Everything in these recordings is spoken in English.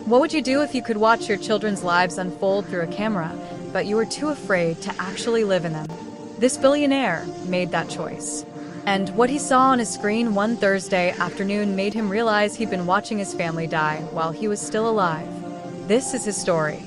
What would you do if you could watch your children's lives unfold through a camera, but you were too afraid to actually live in them? This billionaire made that choice. And what he saw on his screen one Thursday afternoon made him realize he'd been watching his family die while he was still alive. This is his story.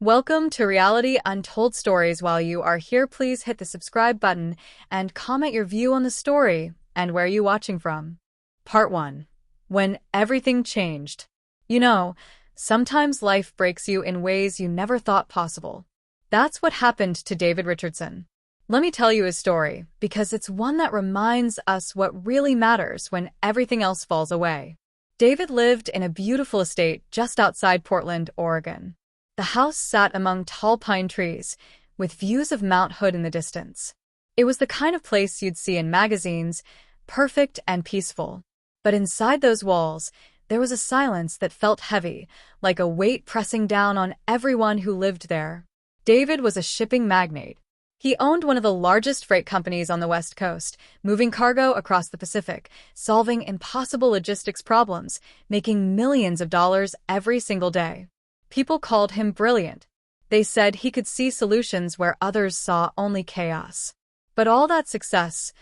Welcome to Reality Untold Stories. While you are here, please hit the subscribe button and comment your view on the story and where you're watching from. Part 1. When everything changed. You know, sometimes life breaks you in ways you never thought possible. That's what happened to David Richardson. Let me tell you his story, because it's one that reminds us what really matters when everything else falls away. David lived in a beautiful estate just outside Portland, Oregon. The house sat among tall pine trees, with views of Mount Hood in the distance. It was the kind of place you'd see in magazines, perfect and peaceful. But inside those walls, there was a silence that felt heavy, like a weight pressing down on everyone who lived there. David was a shipping magnate. He owned one of the largest freight companies on the West Coast, moving cargo across the Pacific, solving impossible logistics problems, making millions of dollars every single day. People called him brilliant. They said he could see solutions where others saw only chaos. But all that success,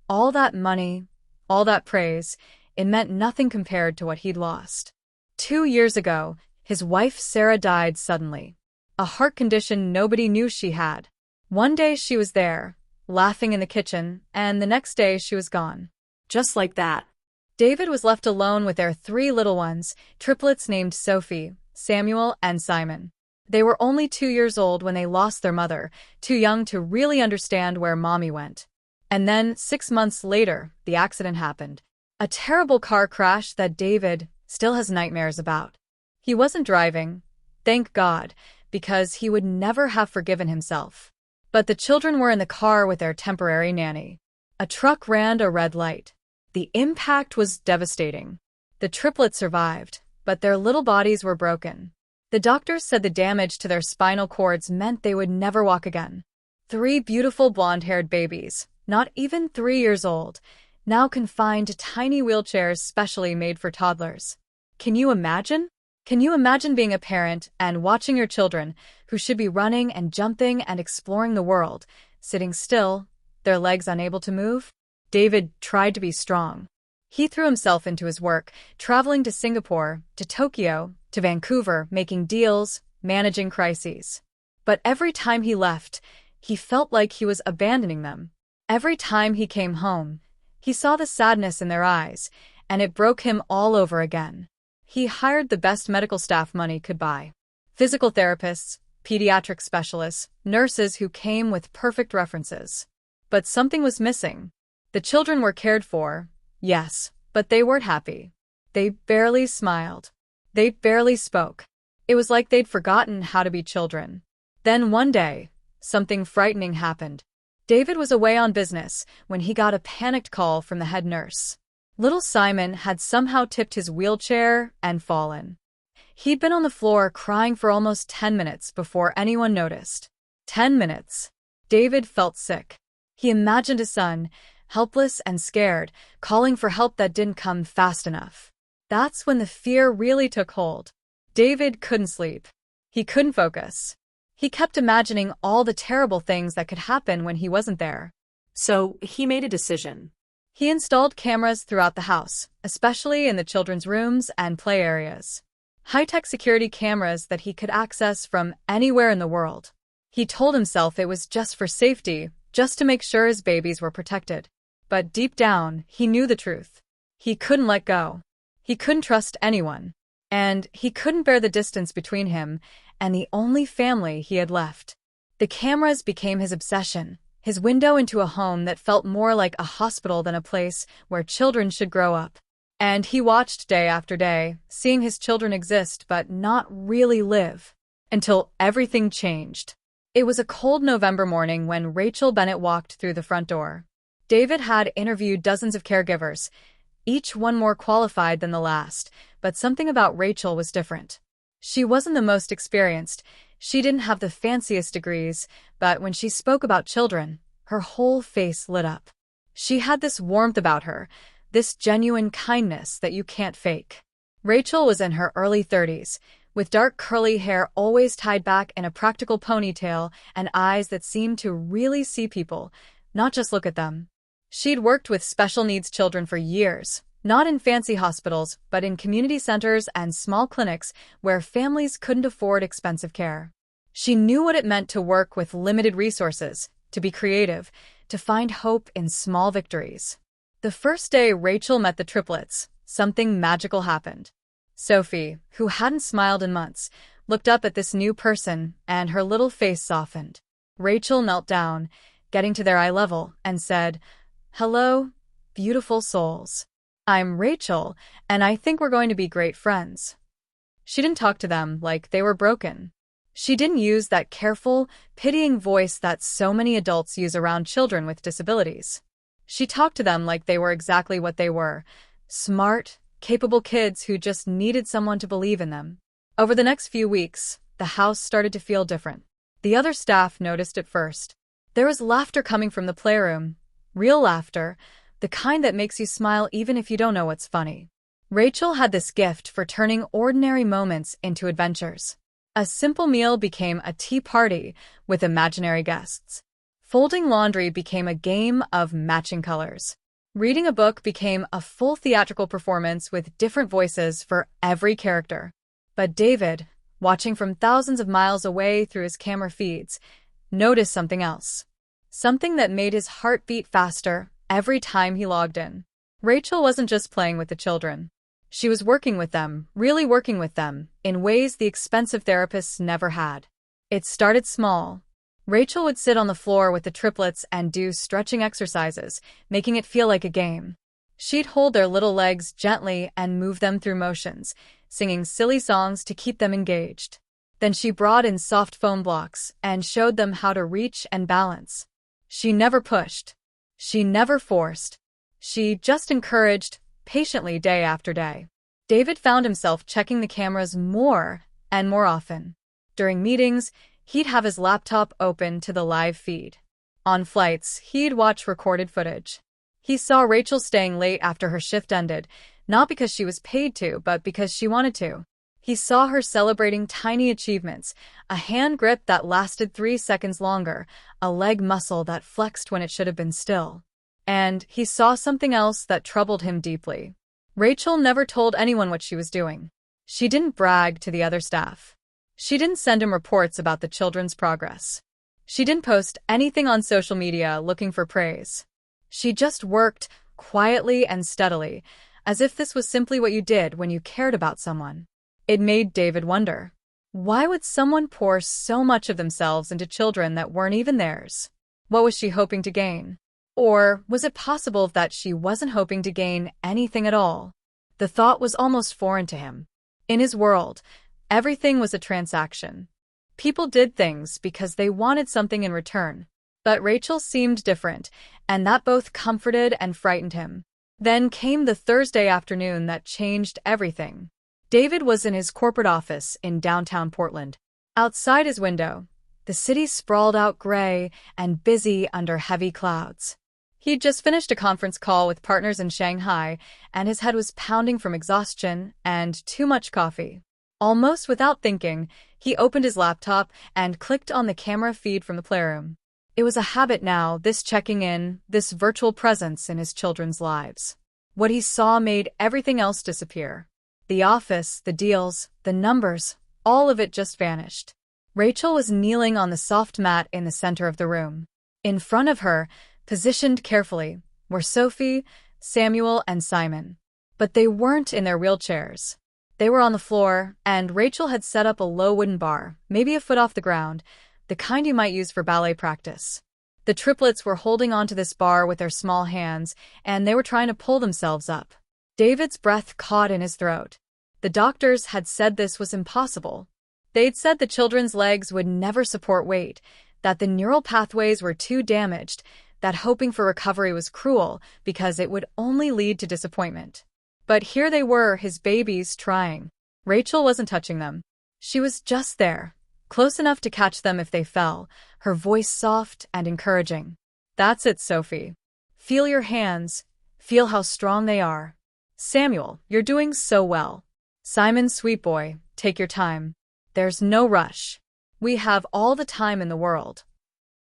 all that money, all that praise, it meant nothing compared to what he'd lost. 2 years ago, his wife Sarah died suddenly. A heart condition nobody knew she had. One day she was there, laughing in the kitchen, and the next day she was gone. Just like that. David was left alone with their 3 little ones, triplets named Sophie, Samuel, and Simon. They were only 2 years old when they lost their mother, too young to really understand where Mommy went. And then, 6 months later, the accident happened. A terrible car crash that David still has nightmares about. He wasn't driving, thank God, because he would never have forgiven himself. But the children were in the car with their temporary nanny. A truck ran a red light. The impact was devastating. The triplets survived, but their little bodies were broken. The doctors said the damage to their spinal cords meant they would never walk again. 3 beautiful blonde-haired babies, not even 3 years old, now confined to tiny wheelchairs specially made for toddlers. Can you imagine? Can you imagine being a parent and watching your children, who should be running and jumping and exploring the world, sitting still, their legs unable to move? David tried to be strong. He threw himself into his work, traveling to Singapore, to Tokyo, to Vancouver, making deals, managing crises. But every time he left, he felt like he was abandoning them. Every time he came home, he saw the sadness in their eyes, and it broke him all over again. He hired the best medical staff money could buy. Physical therapists, pediatric specialists, nurses who came with perfect references. But something was missing. The children were cared for, yes, but they weren't happy. They barely smiled. They barely spoke. It was like they'd forgotten how to be children. Then one day, something frightening happened. David was away on business when he got a panicked call from the head nurse. Little Simon had somehow tipped his wheelchair and fallen. He'd been on the floor crying for almost 10 minutes before anyone noticed. 10 minutes. David felt sick. He imagined his son, helpless and scared, calling for help that didn't come fast enough. That's when the fear really took hold. David couldn't sleep. He couldn't focus. He kept imagining all the terrible things that could happen when he wasn't there. So he made a decision. He installed cameras throughout the house, especially in the children's rooms and play areas. High-tech security cameras that he could access from anywhere in the world. He told himself it was just for safety, just to make sure his babies were protected. But deep down, he knew the truth. He couldn't let go. He couldn't trust anyone. And he couldn't bear the distance between him and the only family he had left. The cameras became his obsession, his window into a home that felt more like a hospital than a place where children should grow up. And he watched day after day, seeing his children exist but not really live. Until everything changed. It was a cold November morning when Rachel Bennett walked through the front door. David had interviewed dozens of caregivers, each one more qualified than the last, but something about Rachel was different. She wasn't the most experienced, she didn't have the fanciest degrees, but when she spoke about children, her whole face lit up. She had this warmth about her, this genuine kindness that you can't fake. Rachel was in her early 30s, with dark curly hair always tied back in a practical ponytail and eyes that seemed to really see people, not just look at them. She'd worked with special needs children for years, not in fancy hospitals, but in community centers and small clinics where families couldn't afford expensive care. She knew what it meant to work with limited resources, to be creative, to find hope in small victories. The first day Rachel met the triplets, something magical happened. Sophie, who hadn't smiled in months, looked up at this new person, and her little face softened. Rachel knelt down, getting to their eye level, and said, "Hello, beautiful souls. I'm Rachel, and I think we're going to be great friends." She didn't talk to them like they were broken. She didn't use that careful, pitying voice that so many adults use around children with disabilities. She talked to them like they were exactly what they were: smart, capable kids who just needed someone to believe in them. Over the next few weeks, the house started to feel different. The other staff noticed it first. There was laughter coming from the playroom. Real laughter, the kind that makes you smile even if you don't know what's funny. Rachel had this gift for turning ordinary moments into adventures. A simple meal became a tea party with imaginary guests. Folding laundry became a game of matching colors. Reading a book became a full theatrical performance with different voices for every character. But David, watching from thousands of miles away through his camera feeds, noticed something else. Something that made his heart beat faster every time he logged in. Rachel wasn't just playing with the children. She was working with them, really working with them, in ways the expensive therapists never had. It started small. Rachel would sit on the floor with the triplets and do stretching exercises, making it feel like a game. She'd hold their little legs gently and move them through motions, singing silly songs to keep them engaged. Then she brought in soft foam blocks and showed them how to reach and balance. She never pushed. She never forced. She just encouraged, patiently day after day. David found himself checking the cameras more and more often. During meetings, he'd have his laptop open to the live feed. On flights, he'd watch recorded footage. He saw Rachel staying late after her shift ended, not because she was paid to, but because she wanted to. He saw her celebrating tiny achievements: a hand grip that lasted 3 seconds longer, a leg muscle that flexed when it should have been still. And he saw something else that troubled him deeply. Rachel never told anyone what she was doing. She didn't brag to the other staff. She didn't send him reports about the children's progress. She didn't post anything on social media looking for praise. She just worked quietly and steadily, as if this was simply what you did when you cared about someone. It made David wonder, why would someone pour so much of themselves into children that weren't even theirs? What was she hoping to gain? Or was it possible that she wasn't hoping to gain anything at all? The thought was almost foreign to him. In his world, everything was a transaction. People did things because they wanted something in return. But Rachel seemed different, and that both comforted and frightened him. Then came the Thursday afternoon that changed everything. David was in his corporate office in downtown Portland. Outside his window, the city sprawled out gray and busy under heavy clouds. He'd just finished a conference call with partners in Shanghai, and his head was pounding from exhaustion and too much coffee. Almost without thinking, he opened his laptop and clicked on the camera feed from the playroom. It was a habit now, this checking in, this virtual presence in his children's lives. What he saw made everything else disappear. The office, the deals, the numbers, all of it just vanished. Rachel was kneeling on the soft mat in the center of the room. In front of her, positioned carefully, were Sophie, Samuel, and Simon. But they weren't in their wheelchairs. They were on the floor, and Rachel had set up a low wooden bar, maybe a foot off the ground, the kind you might use for ballet practice. The triplets were holding onto this bar with their small hands, and they were trying to pull themselves up. David's breath caught in his throat. The doctors had said this was impossible. They'd said the children's legs would never support weight, that the neural pathways were too damaged, that hoping for recovery was cruel because it would only lead to disappointment. But here they were, his babies, trying. Rachel wasn't touching them. She was just there, close enough to catch them if they fell, her voice soft and encouraging. "That's it, Sophie. Feel your hands. Feel how strong they are. Samuel, you're doing so well. Simon, sweet boy, Take your time. There's no rush. We have all the time in the world.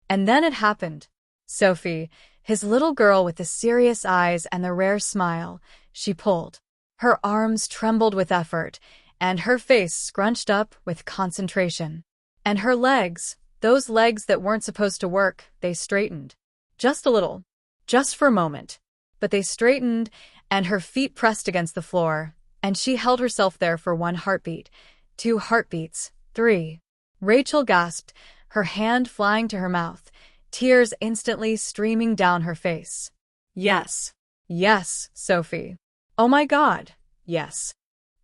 And then it happened. Sophie, his little girl with the serious eyes and the rare smile, she pulled. Her arms trembled with effort, and her face scrunched up with concentration. And her legs, those legs that weren't supposed to work, they straightened. Just a little. Just for a moment. But they straightened, and her feet pressed against the floor, and she held herself there for 1 heartbeat, 2 heartbeats, 3. Rachel gasped, her hand flying to her mouth, tears instantly streaming down her face. Yes. Yes, Sophie. Oh my God, yes.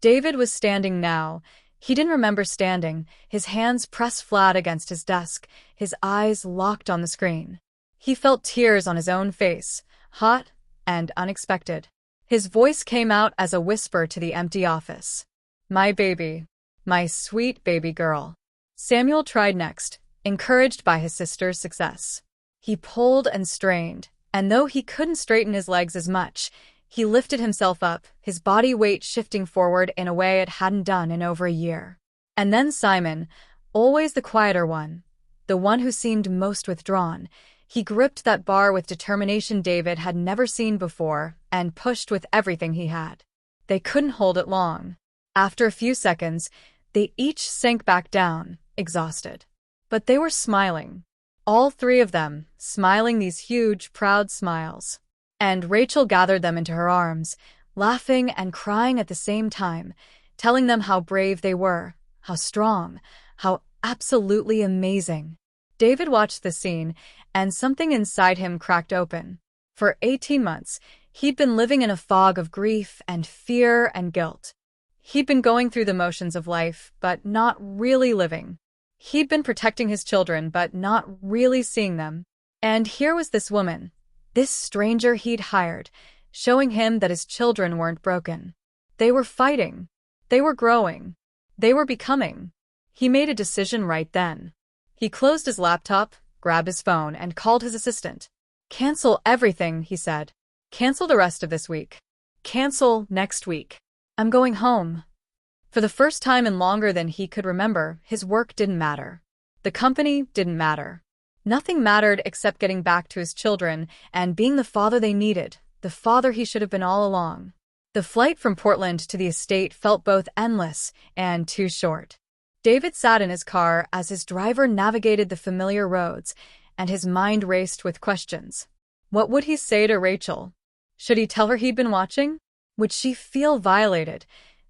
David was standing now. He didn't remember standing, his hands pressed flat against his desk, his eyes locked on the screen. He felt tears on his own face, hot and unexpected. His voice came out as a whisper to the empty office. My baby. My sweet baby girl. Samuel tried next, encouraged by his sister's success. He pulled and strained, and though he couldn't straighten his legs as much, he lifted himself up, his body weight shifting forward in a way it hadn't done in over a year. And then Simon, always the quieter one, the one who seemed most withdrawn, he gripped that bar with determination David had never seen before and pushed with everything he had. They couldn't hold it long. After a few seconds, they each sank back down, exhausted. But they were smiling. All 3 of them, smiling these huge, proud smiles. And Rachel gathered them into her arms, laughing and crying at the same time, telling them how brave they were, how strong, how absolutely amazing. David watched the scene, and something inside him cracked open. For 18 months, he'd been living in a fog of grief and fear and guilt. He'd been going through the motions of life, but not really living. He'd been protecting his children, but not really seeing them. And here was this woman, this stranger he'd hired, showing him that his children weren't broken. They were fighting. They were growing. They were becoming. He made a decision right then. He closed his laptop, grabbed his phone, and called his assistant. Cancel everything, he said. Cancel the rest of this week. Cancel next week. I'm going home. For the first time in longer than he could remember, his work didn't matter. The company didn't matter. Nothing mattered except getting back to his children and being the father they needed, the father he should have been all along. The flight from Portland to the estate felt both endless and too short. David sat in his car as his driver navigated the familiar roads, and his mind raced with questions. What would he say to Rachel? Should he tell her he'd been watching? Would she feel violated,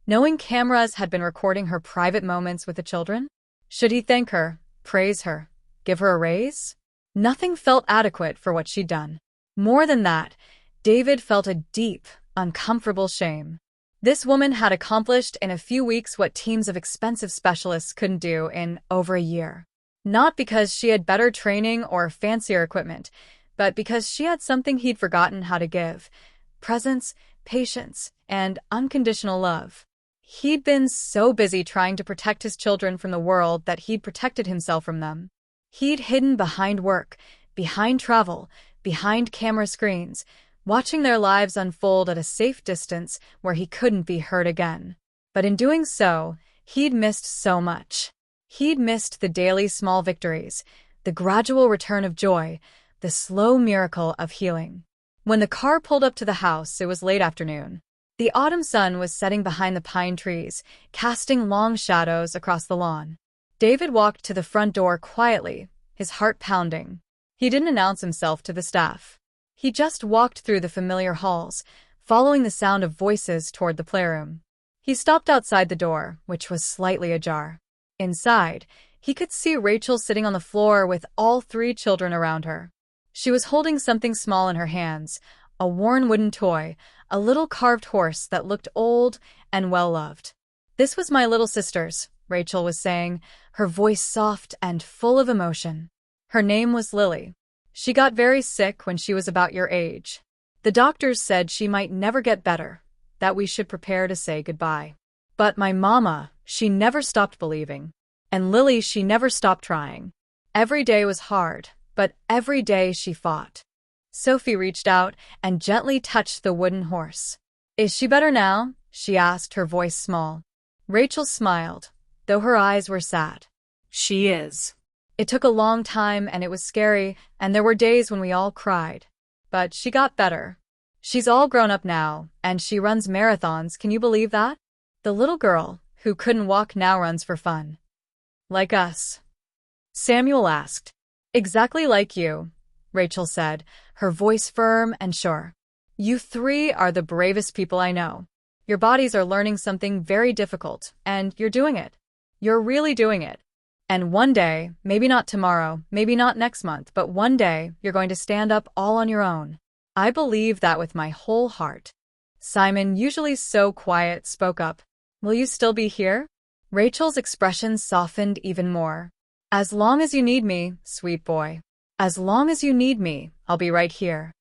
knowing cameras had been recording her private moments with the children? Should he thank her, praise her, give her a raise? Nothing felt adequate for what she'd done. More than that, David felt a deep, uncomfortable shame. This woman had accomplished in a few weeks what teams of expensive specialists couldn't do in over a year. Not because she had better training or fancier equipment, but because she had something he'd forgotten how to give: presence, patience, and unconditional love. He'd been so busy trying to protect his children from the world that he'd protected himself from them. He'd hidden behind work, behind travel, behind camera screens, watching their lives unfold at a safe distance where he couldn't be hurt again. But in doing so, he'd missed so much. He'd missed the daily small victories, the gradual return of joy, the slow miracle of healing. When the car pulled up to the house, it was late afternoon. The autumn sun was setting behind the pine trees, casting long shadows across the lawn. David walked to the front door quietly, his heart pounding. He didn't announce himself to the staff. He just walked through the familiar halls, following the sound of voices toward the playroom. He stopped outside the door, which was slightly ajar. Inside, he could see Rachel sitting on the floor with all 3 children around her. She was holding something small in her hands, a worn wooden toy, a little carved horse that looked old and well-loved. "This was my little sister's," Rachel was saying, her voice soft and full of emotion. "Her name was Lily. She got very sick when she was about your age. The doctors said she might never get better, that we should prepare to say goodbye. But my mama, she never stopped believing. And Lily, she never stopped trying. Every day was hard, but every day she fought." Sophie reached out and gently touched the wooden horse. "Is she better now?" she asked, her voice small. Rachel smiled, though her eyes were sad. She is. It took a long time and it was scary, and there were days when we all cried. But she got better. She's all grown up now, and she runs marathons, can you believe that? The little girl, who couldn't walk now runs for fun. Like us. Samuel asked. Exactly like you, Rachel said, her voice firm and sure. You three are the bravest people I know. Your bodies are learning something very difficult, and you're doing it. You're really doing it. And one day, maybe not tomorrow, maybe not next month, but one day, you're going to stand up all on your own. I believe that with my whole heart. Simon, usually so quiet, spoke up. Will you still be here? Rachel's expression softened even more. As long as you need me, sweet boy. As long as you need me, I'll be right here.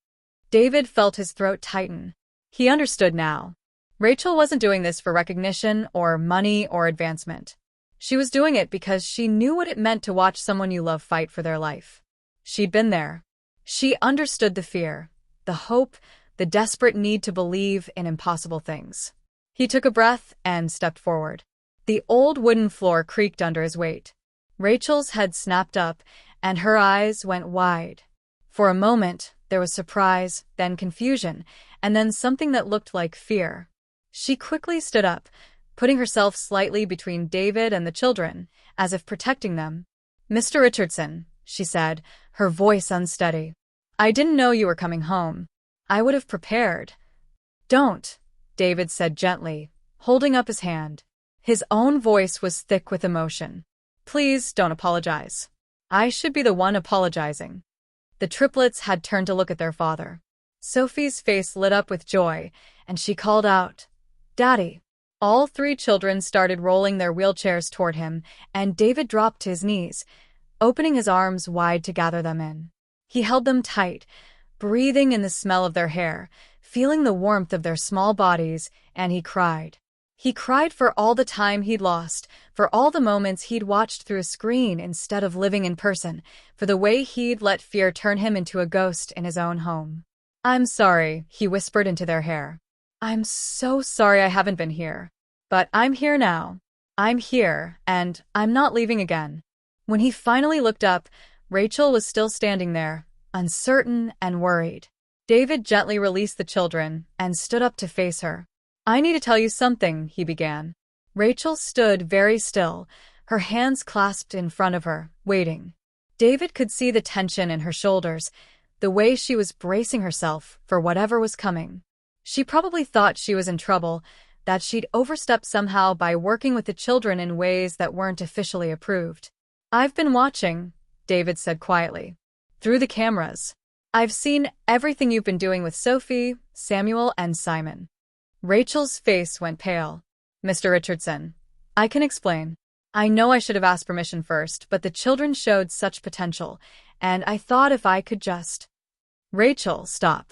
David felt his throat tighten. He understood now. Rachel wasn't doing this for recognition or money or advancement. She was doing it because she knew what it meant to watch someone you love fight for their life. She'd been there. She understood the fear, the hope, the desperate need to believe in impossible things. He took a breath and stepped forward. The old wooden floor creaked under his weight. Rachel's head snapped up, and her eyes went wide. For a moment, there was surprise, then confusion, and then something that looked like fear. She quickly stood up, putting herself slightly between David and the children, as if protecting them. Mr. Richardson, she said, her voice unsteady. I didn't know you were coming home. I would have prepared. Don't, David said gently, holding up his hand. His own voice was thick with emotion. Please don't apologize. I should be the one apologizing. The triplets had turned to look at their father. Sophie's face lit up with joy, and she called out, Daddy. All three children started rolling their wheelchairs toward him, and David dropped to his knees, opening his arms wide to gather them in. He held them tight, breathing in the smell of their hair, feeling the warmth of their small bodies, and he cried. He cried for all the time he'd lost, for all the moments he'd watched through a screen instead of living in person, for the way he'd let fear turn him into a ghost in his own home. I'm sorry, he whispered into their hair. I'm so sorry I haven't been here. But I'm here now. I'm here, and I'm not leaving again. When he finally looked up, Rachel was still standing there, uncertain and worried. David gently released the children and stood up to face her. I need to tell you something, he began. Rachel stood very still, her hands clasped in front of her, waiting. David could see the tension in her shoulders, the way she was bracing herself for whatever was coming. She probably thought she was in trouble, that she'd overstepped somehow by working with the children in ways that weren't officially approved. I've been watching, David said quietly. Through the cameras. I've seen everything you've been doing with Sophie, Samuel, and Simon. Rachel's face went pale. Mr. Richardson, I can explain. I know I should have asked permission first, but the children showed such potential, and I thought if I could just… Rachel, stop.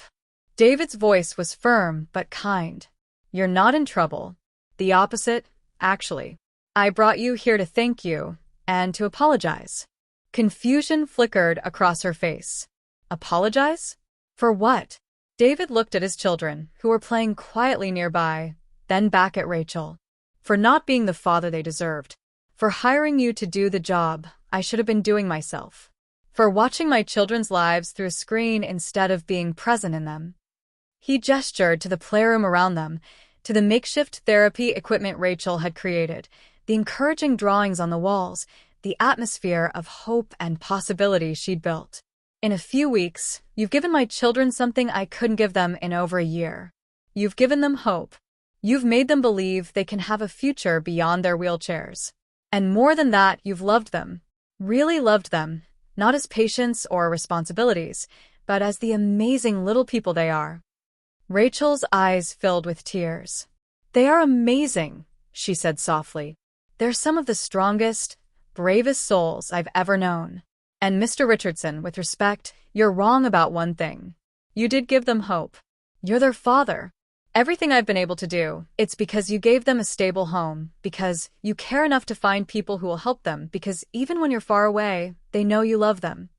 David's voice was firm but kind. You're not in trouble. The opposite, actually. I brought you here to thank you and to apologize. Confusion flickered across her face. Apologize? For what? David looked at his children, who were playing quietly nearby, then back at Rachel. For not being the father they deserved. For hiring you to do the job I should have been doing myself. For watching my children's lives through a screen instead of being present in them. He gestured to the playroom around them, to the makeshift therapy equipment Rachel had created, the encouraging drawings on the walls, the atmosphere of hope and possibility she'd built. In a few weeks, you've given my children something I couldn't give them in over a year. You've given them hope. You've made them believe they can have a future beyond their wheelchairs. And more than that, you've loved them. Really loved them, not as patients or responsibilities, but as the amazing little people they are. Rachel's eyes filled with tears. They are amazing, she said softly. They're some of the strongest, bravest souls I've ever known. And Mr. Richardson, with respect, you're wrong about one thing. You did give them hope. You're their father. Everything I've been able to do, it's because you gave them a stable home, because you care enough to find people who will help them, because even when you're far away, they know you love them.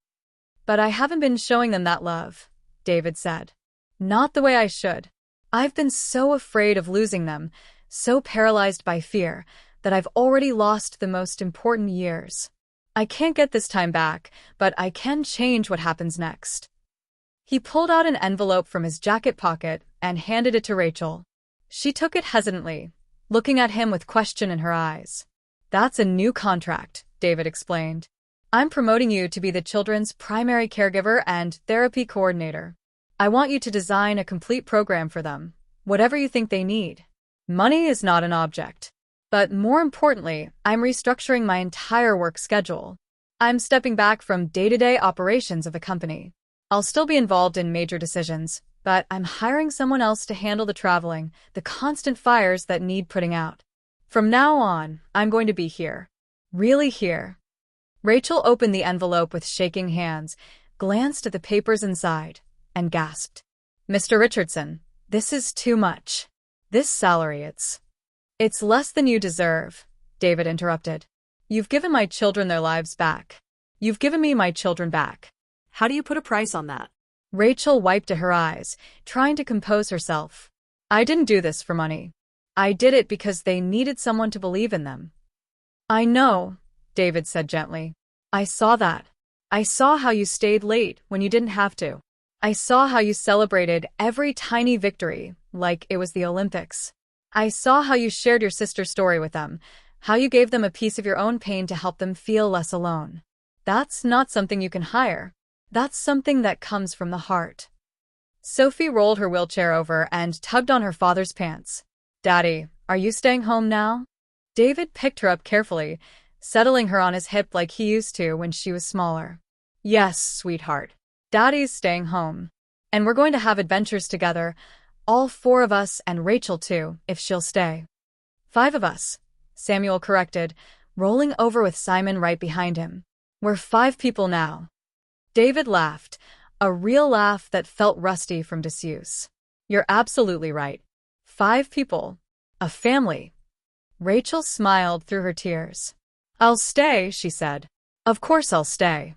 But I haven't been showing them that love, David said. Not the way I should. I've been so afraid of losing them, so paralyzed by fear that I've already lost the most important years. I can't get this time back, but I can change what happens next. He pulled out an envelope from his jacket pocket and handed it to Rachel. She took it hesitantly, looking at him with question in her eyes. That's a new contract, David explained. I'm promoting you to be the children's primary caregiver and therapy coordinator. I want you to design a complete program for them, whatever you think they need. Money is not an object. But more importantly, I'm restructuring my entire work schedule. I'm stepping back from day-to-day operations of the company. I'll still be involved in major decisions, but I'm hiring someone else to handle the traveling, the constant fires that need putting out. From now on, I'm going to be here. Really here. Rachel opened the envelope with shaking hands, glanced at the papers inside, and gasped. Mr. Richardson, this is too much. This salary, It's less than you deserve, David interrupted. You've given my children their lives back. You've given me my children back. How do you put a price on that? Rachel wiped at her eyes, trying to compose herself. I didn't do this for money. I did it because they needed someone to believe in them. I know, David said gently. I saw that. I saw how you stayed late when you didn't have to. I saw how you celebrated every tiny victory, like it was the Olympics. I saw how you shared your sister's story with them, how you gave them a piece of your own pain to help them feel less alone. That's not something you can hire. That's something that comes from the heart. Sophie rolled her wheelchair over and tugged on her father's pants. Daddy, are you staying home now? David picked her up carefully, settling her on his hip like he used to when she was smaller. Yes, sweetheart. Daddy's staying home. And we're going to have adventures together, all 4 of us and Rachel too, if she'll stay. 5 of us, Samuel corrected, rolling over with Simon right behind him. We're 5 people now. David laughed, a real laugh that felt rusty from disuse. You're absolutely right. 5 people. A family. Rachel smiled through her tears. I'll stay, she said. Of course I'll stay.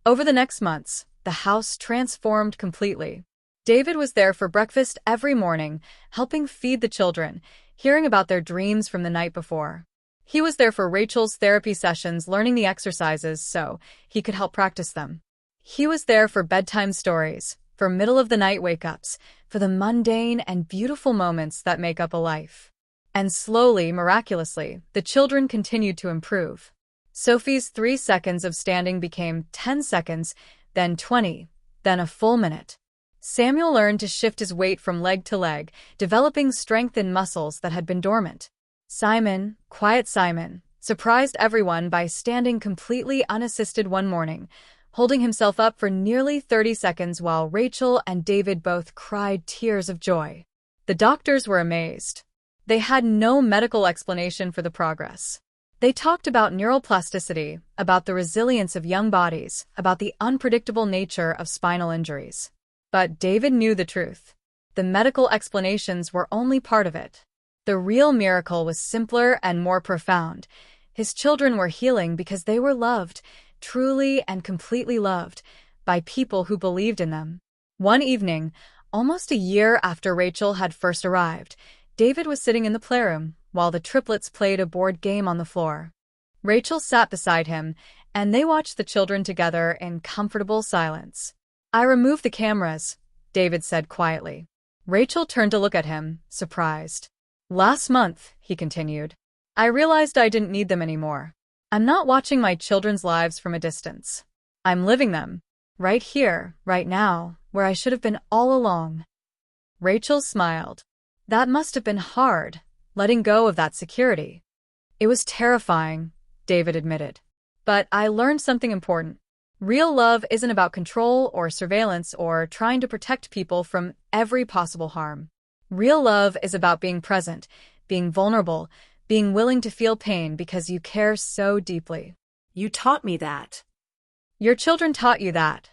Over the next months, the house transformed completely. David was there for breakfast every morning, helping feed the children, hearing about their dreams from the night before. He was there for Rachel's therapy sessions, learning the exercises so he could help practice them. He was there for bedtime stories, for middle-of-the-night wake-ups, for the mundane and beautiful moments that make up a life. And slowly, miraculously, the children continued to improve. Sophie's 3 seconds of standing became 10 seconds, then 20, then a full minute. Samuel learned to shift his weight from leg to leg, developing strength in muscles that had been dormant. Simon, quiet Simon, surprised everyone by standing completely unassisted one morning, holding himself up for nearly 30 seconds while Rachel and David both cried tears of joy. The doctors were amazed. They had no medical explanation for the progress. They talked about neuroplasticity, about the resilience of young bodies, about the unpredictable nature of spinal injuries. But David knew the truth. The medical explanations were only part of it. The real miracle was simpler and more profound. His children were healing because they were loved, truly and completely loved, by people who believed in them. One evening, almost a year after Rachel had first arrived, David was sitting in the playroom while the triplets played a board game on the floor. Rachel sat beside him, and they watched the children together in comfortable silence. I removed the cameras, David said quietly. Rachel turned to look at him, surprised. Last month, he continued, I realized I didn't need them anymore. I'm not watching my children's lives from a distance. I'm living them. Right here, right now, where I should have been all along. Rachel smiled. That must have been hard, letting go of that security. It was terrifying, David admitted. But I learned something important. Real love isn't about control or surveillance or trying to protect people from every possible harm. Real love is about being present, being vulnerable, being willing to feel pain because you care so deeply. You taught me that. Your children taught you that,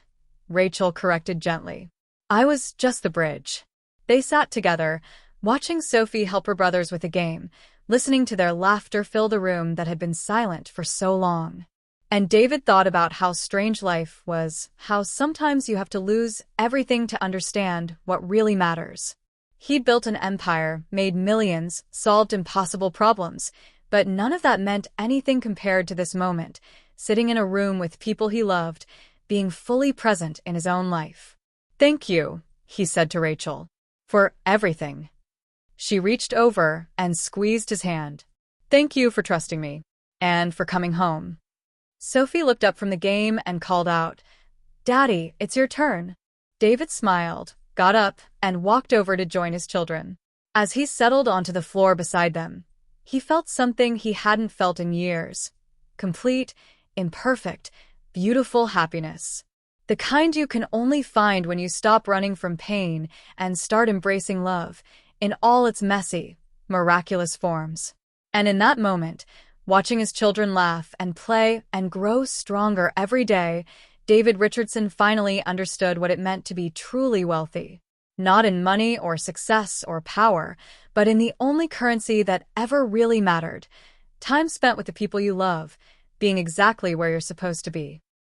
Rachel corrected gently. I was just the bridge. They sat together, watching Sophie help her brothers with a game, listening to their laughter fill the room that had been silent for so long. And David thought about how strange life was, how sometimes you have to lose everything to understand what really matters. He'd built an empire, made millions, solved impossible problems, but none of that meant anything compared to this moment, sitting in a room with people he loved, being fully present in his own life. "Thank you," he said to Rachel, "for everything." She reached over and squeezed his hand. "Thank you for trusting me, and for coming home." Sophie looked up from the game and called out, "Daddy, it's your turn." David smiled, got up, and walked over to join his children. As he settled onto the floor beside them, he felt something he hadn't felt in years. Complete, imperfect, beautiful happiness. The kind you can only find when you stop running from pain and start embracing love in all its messy, miraculous forms. And in that moment, watching his children laugh and play and grow stronger every day, David Richardson finally understood what it meant to be truly wealthy. Not in money or success or power, but in the only currency that ever really mattered: time spent with the people you love, being exactly where you're supposed to be.